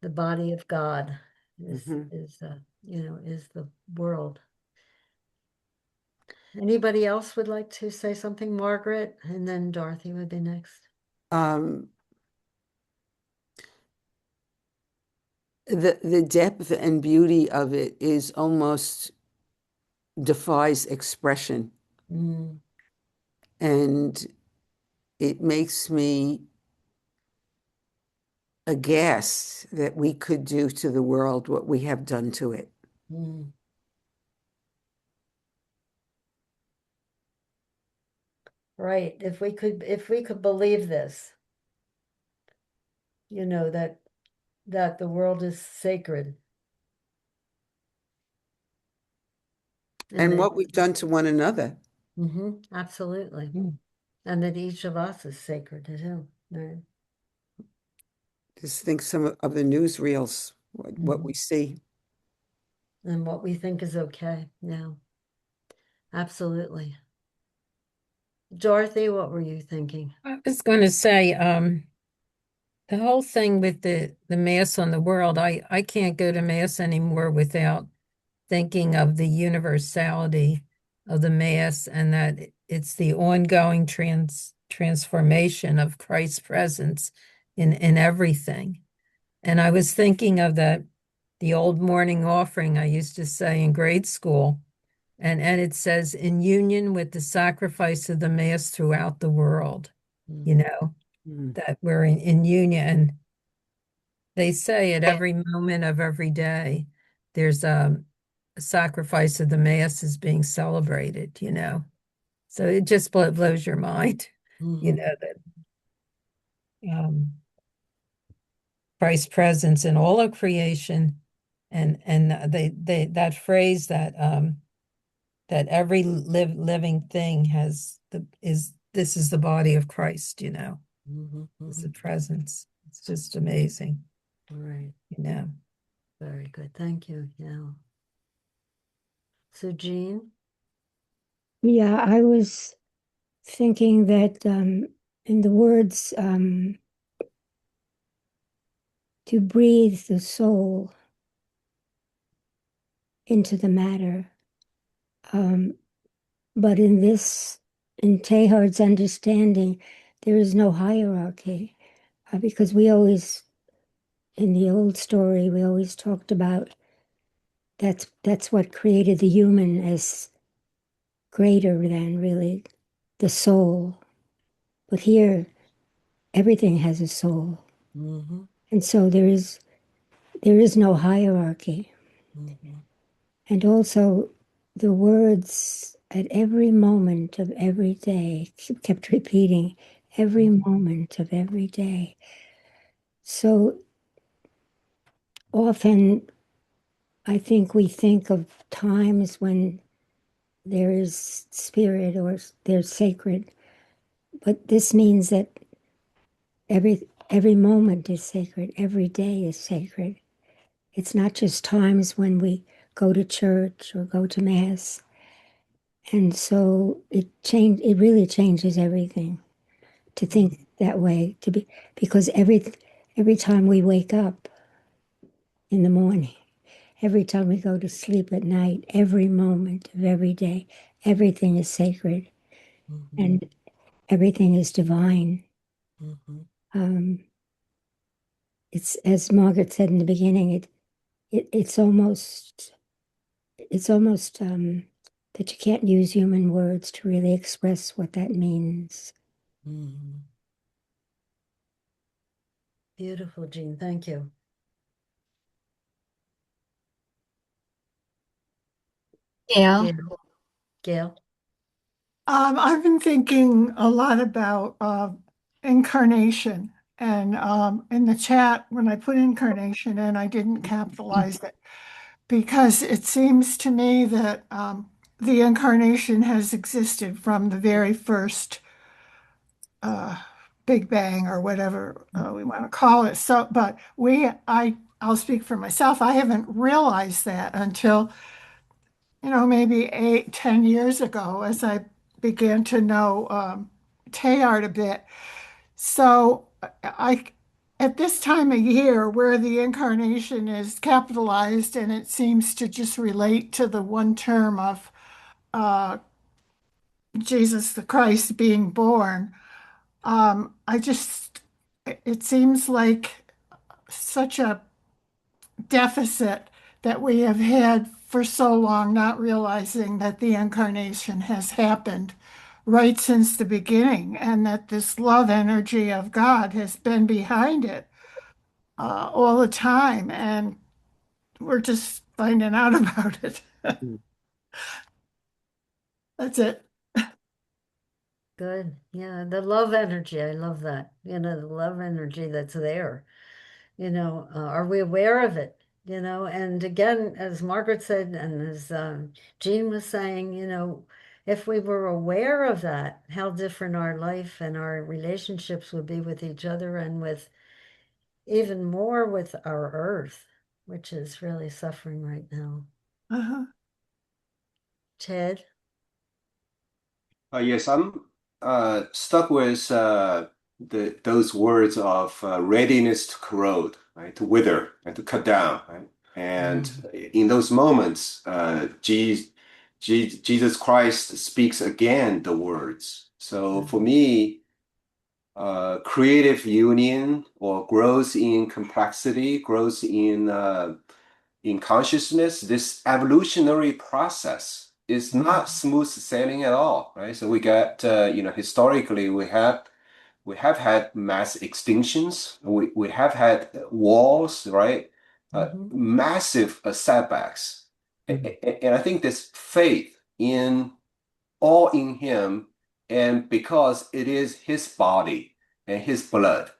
S2: body of God is the world. Anybody else would like to say something? Margaret, and then Dorothy would be next.
S1: The depth and beauty of it is almost defies expression. And it makes me aghast that we could do to the world what we have done to it.
S2: Right. If we could believe this, that the world is sacred.
S1: And what we've done to one another.
S2: Absolutely. And that each of us is sacred too. Right.
S1: Just think some of the newsreels, what we see.
S2: And what we think is okay. Yeah. Absolutely. Dorothy, what were you thinking?
S12: I was going to say, the whole thing with the Mass on the world, I can't go to Mass anymore without thinking of the universality of the Mass and that it's the ongoing transformation of Christ's presence in everything. And I was thinking of the old morning offering I used to say in grade school. And it says, in union with the sacrifice of the Mass throughout the world, that we're in union. And they say at every moment of every day, there's a sacrifice of the Mass is being celebrated, So it just blows your mind, that Christ's presence in all of creation, and they that phrase that that every living thing this is the body of Christ, It's the presence. It's just amazing.
S2: Right.
S12: Very
S2: good. Thank you. Yeah. So Jean?
S8: Yeah, I was thinking that in the words to breathe the soul into the matter. But in Teilhard's understanding, there is no hierarchy because we always, in the old story, we always talked about that's what created the human as greater than really the soul. But here, everything has a soul. And so there is no hierarchy. And also the words at every moment of every day kept repeating, every moment of every day. So often I think we think of times when there is spirit or there's sacred, but this means that every moment is sacred, every day is sacred. It's not just times when we go to church or go to Mass. And so it really changes everything to think that way, because every time we wake up in the morning, every time we go to sleep at night, every moment of every day, everything is sacred and everything is divine. It's, as Margaret said in the beginning, it's almost that you can't use human words to really express what that means.
S2: Beautiful, Jean. Thank you.
S6: Gail?
S2: Gail?
S11: I've been thinking a lot about incarnation, and in the chat, when I put incarnation in, I didn't capitalize it because it seems to me that the incarnation has existed from the very first Big Bang or whatever we want to call it. So, but I'll speak for myself. I haven't realized that until maybe 8, 10 years ago as I began to know Teilhard a bit. So at this time of year where the incarnation is capitalized and it seems to just relate to the one term of uh, Jesus the Christ being born, it seems like such a deficit that we have had for so long, not realizing that the incarnation has happened right since the beginning and that this love energy of God has been behind it all the time. And we're just finding out about it. That's it.
S2: Good. Yeah, the love energy. I love that. The love energy that's there. Are we aware of it? And again, as Margaret said, and as Jean was saying, if we were aware of that, how different our life and our relationships would be with each other and with even more with our earth, which is really suffering right now.
S11: Uh-huh.
S2: Ted?
S14: Yes, I'm stuck with those words of readiness to corrode, right, to wither and to cut down, right? And in those moments, Jesus Christ speaks again the words. So for me, creative union or growth in complexity, growth in consciousness, this evolutionary process is not smooth sailing at all, right? So we got, historically we have had mass extinctions, we have had wars, right? Massive setbacks, and I think this faith in all in Him, and because it is His body and His blood,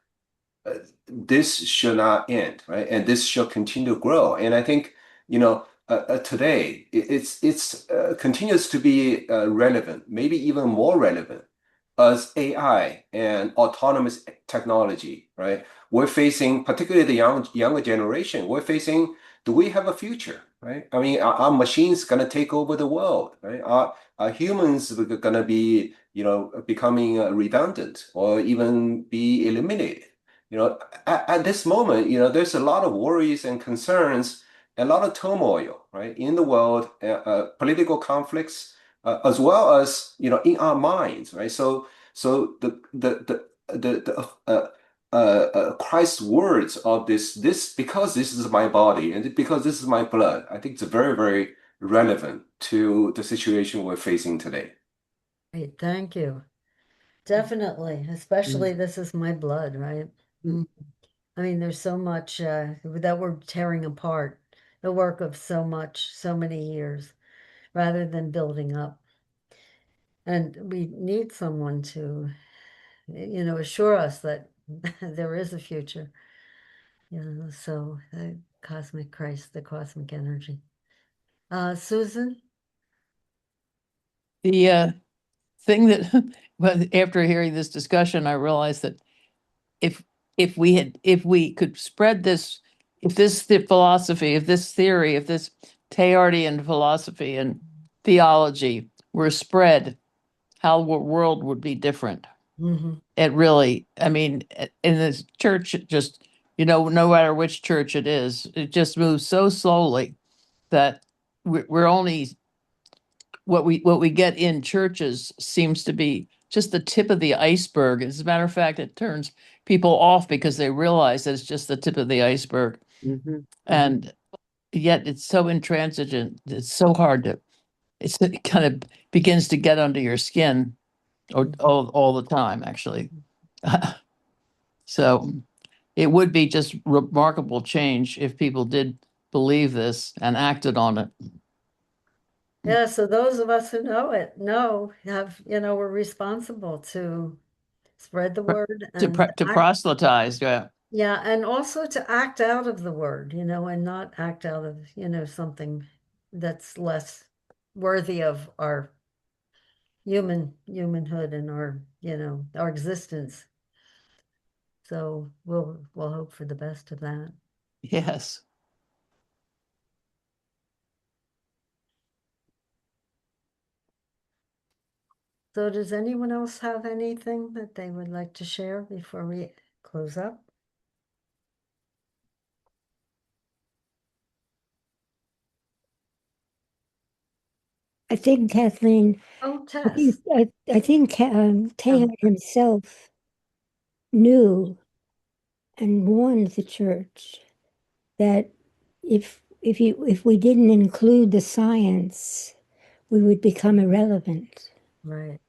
S14: this should not end, right? And this should continue to grow. And I think, today it's continues to be relevant, maybe even more relevant as AI and autonomous technology, right? We're facing, particularly the younger generation, we're facing, do we have a future, right? I mean, are machines going to take over the world, right? Are humans going to be, becoming redundant or even be eliminated? At this moment, there's a lot of worries and concerns, a lot of turmoil, right, in the world, political conflicts, as well as, in our minds, right? So Christ's words of this because this is my body and because this is my blood, I think it's very, very relevant to the situation we're facing today.
S2: Great, thank you. Definitely, especially this is my blood, right? I mean, there's so much that we're tearing apart, the work of so many years, rather than building up. And we need someone to, assure us that there is a future. So the cosmic Christ, the cosmic energy. Susan?
S9: The thing that, well, after hearing this discussion, I realized that if we could spread this, if this philosophy, if this theory, if this Teilhardian philosophy and theology were spread, how the world would be different. It really, I mean, in this church, it just, no matter which church it is, it just moves so slowly that we're only what we get in churches seems to be just the tip of the iceberg. As a matter of fact, it turns people off because they realize that it's just the tip of the iceberg. And yet it's so intransigent. It's so hard to, it kind of begins to get under your skin all the time, actually. So it would be just remarkable change if people did believe this and acted on it.
S2: Yeah, so those of us who we're responsible to spread the word and
S9: To proselytize, yeah.
S2: yeah, and also to act out of the word, and not act out of, something that's less worthy of our humanhood and our existence. So we'll hope for the best of that.
S9: Yes.
S2: So does anyone else have anything that they would like to share before we close up?
S8: I think Kathleen,
S2: Oh,
S8: I think,
S2: Tess.
S8: I think Teilhard himself knew and warned the church that if we didn't include the science, we would become irrelevant.
S2: Right.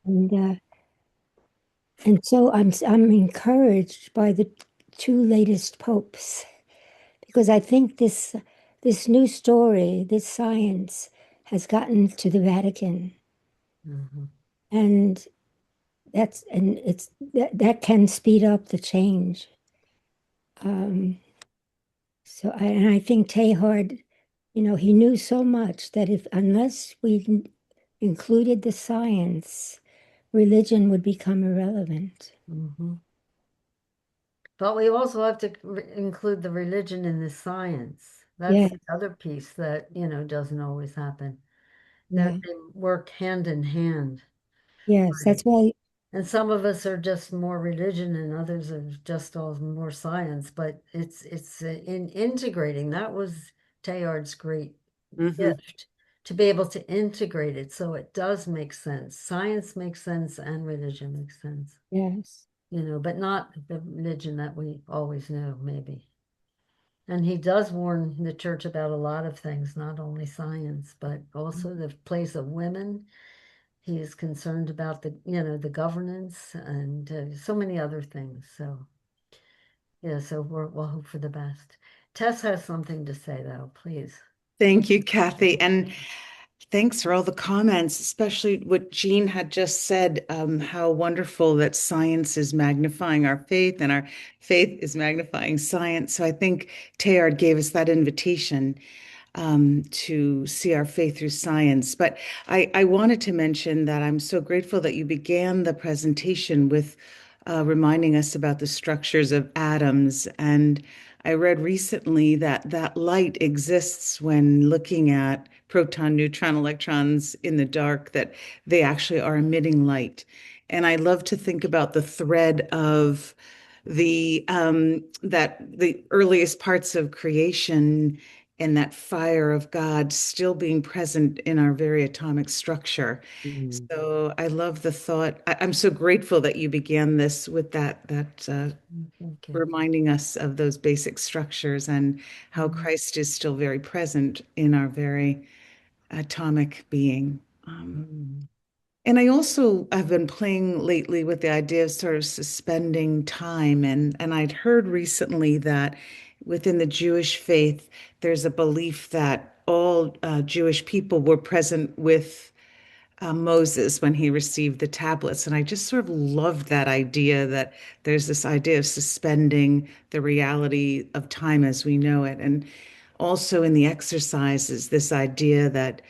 S8: And so I'm encouraged by the two latest popes because I think this new story, this science, has gotten to the Vatican, and that can speed up the change. And I think Teilhard, he knew so much that unless we included the science, religion would become irrelevant.
S2: But we also have to include the religion in the science. That's
S8: Yeah.
S2: the other piece that, doesn't always happen.
S8: Yeah.
S2: That they work hand in hand.
S8: Yes, that's why.
S2: And some of us are just more religion and others are just all more science, but it's in integrating. That was Teilhard's great gift, to be able to integrate it so it does make sense. Science makes sense and religion makes sense.
S8: Yes.
S2: But not the religion that we always knew, maybe. And he does warn the church about a lot of things, not only science, but also the place of women. He is concerned about the governance and so many other things. So, yeah, so we'll hope for the best. Tess has something to say, though, please.
S15: Thank you, Kathy. And thanks for all the comments, especially what Jean had just said, how wonderful that science is magnifying our faith and our faith is magnifying science. So I think Teilhard gave us that invitation to see our faith through science. But I wanted to mention that I'm so grateful that you began the presentation with reminding us about the structures of atoms. And I read recently that light exists when looking at proton, neutron, electrons in the dark, that they actually are emitting light. And I love to think about the thread of the earliest parts of creation and that fire of God still being present in our very atomic structure. So I love the thought. I'm so grateful that you began this with that reminding us of those basic structures and how Christ is still very present in our very atomic being. And I also have been playing lately with the idea of sort of suspending time. And I'd heard recently that within the Jewish faith, there's a belief that all Jewish people were present with Moses when he received the tablets. And I just sort of loved that idea that there's this idea of suspending the reality of time as we know it. And also in the exercises, this idea that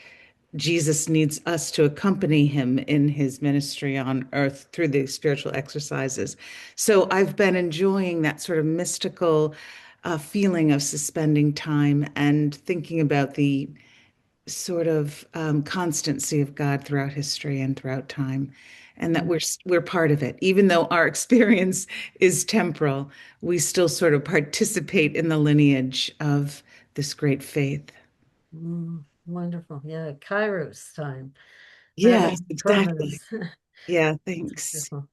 S15: Jesus needs us to accompany him in his ministry on earth through the spiritual exercises. So I've been enjoying that sort of mystical feeling of suspending time and thinking about the sort of constancy of God throughout history and throughout time, and that we're part of it. Even though our experience is temporal, we still sort of participate in the lineage of this great faith.
S2: Wonderful. Yeah, Kairos time.
S15: Yes, exactly.
S2: Terminus.
S15: Yeah, thanks.
S2: Wonderful.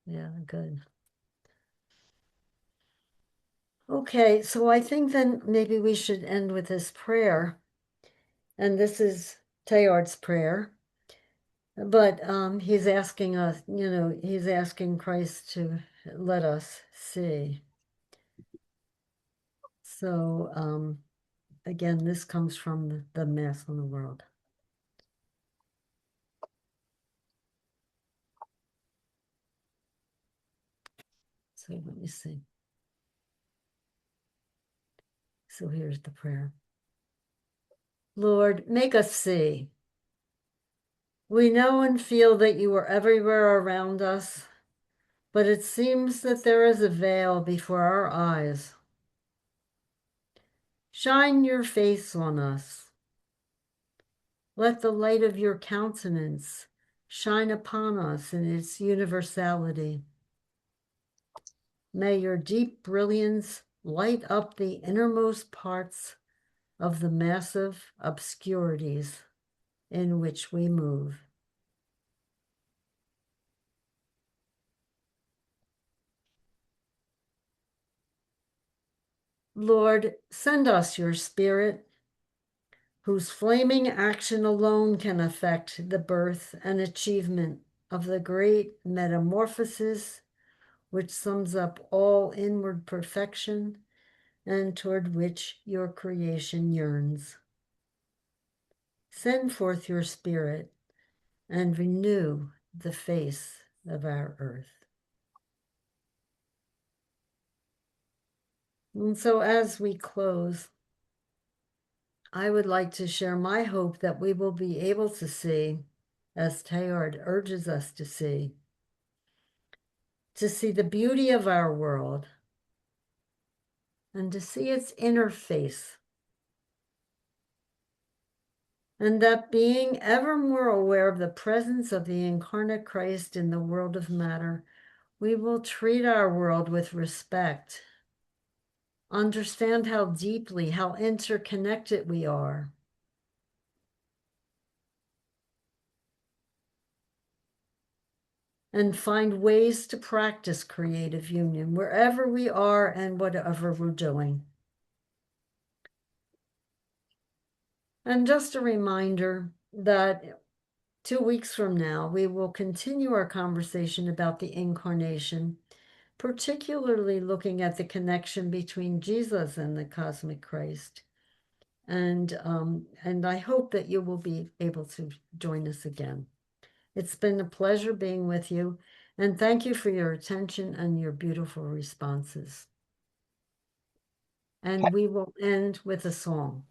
S2: Yeah, good. Okay, so I think then maybe we should end with this prayer. And this is Teilhard's prayer. But he's asking us, he's asking Christ to let us see. So again, this comes from the Mass on the World. So let me see. So here's the prayer. Lord, make us see. We know and feel that you are everywhere around us, but it seems that there is a veil before our eyes. Shine your face on us. Let the light of your countenance shine upon us in its universality. May your deep brilliance light up the innermost parts of the massive obscurities in which we move. Lord, send us your Spirit, whose flaming action alone can affect the birth and achievement of the great metamorphosis which sums up all inward perfection and toward which your creation yearns. Send forth your Spirit and renew the face of our earth. And so as we close, I would like to share my hope that we will be able to see, as Teilhard urges us to see the beauty of our world and to see its inner face. And that being ever more aware of the presence of the incarnate Christ in the world of matter, we will treat our world with respect, understand how deeply, how interconnected we are, and find ways to practice creative union wherever we are and whatever we're doing. And just a reminder that 2 weeks from now, we will continue our conversation about the Incarnation, particularly looking at the connection between Jesus and the cosmic Christ. And I hope that you will be able to join us again. It's been a pleasure being with you, and thank you for your attention and your beautiful responses. And we will end with a song.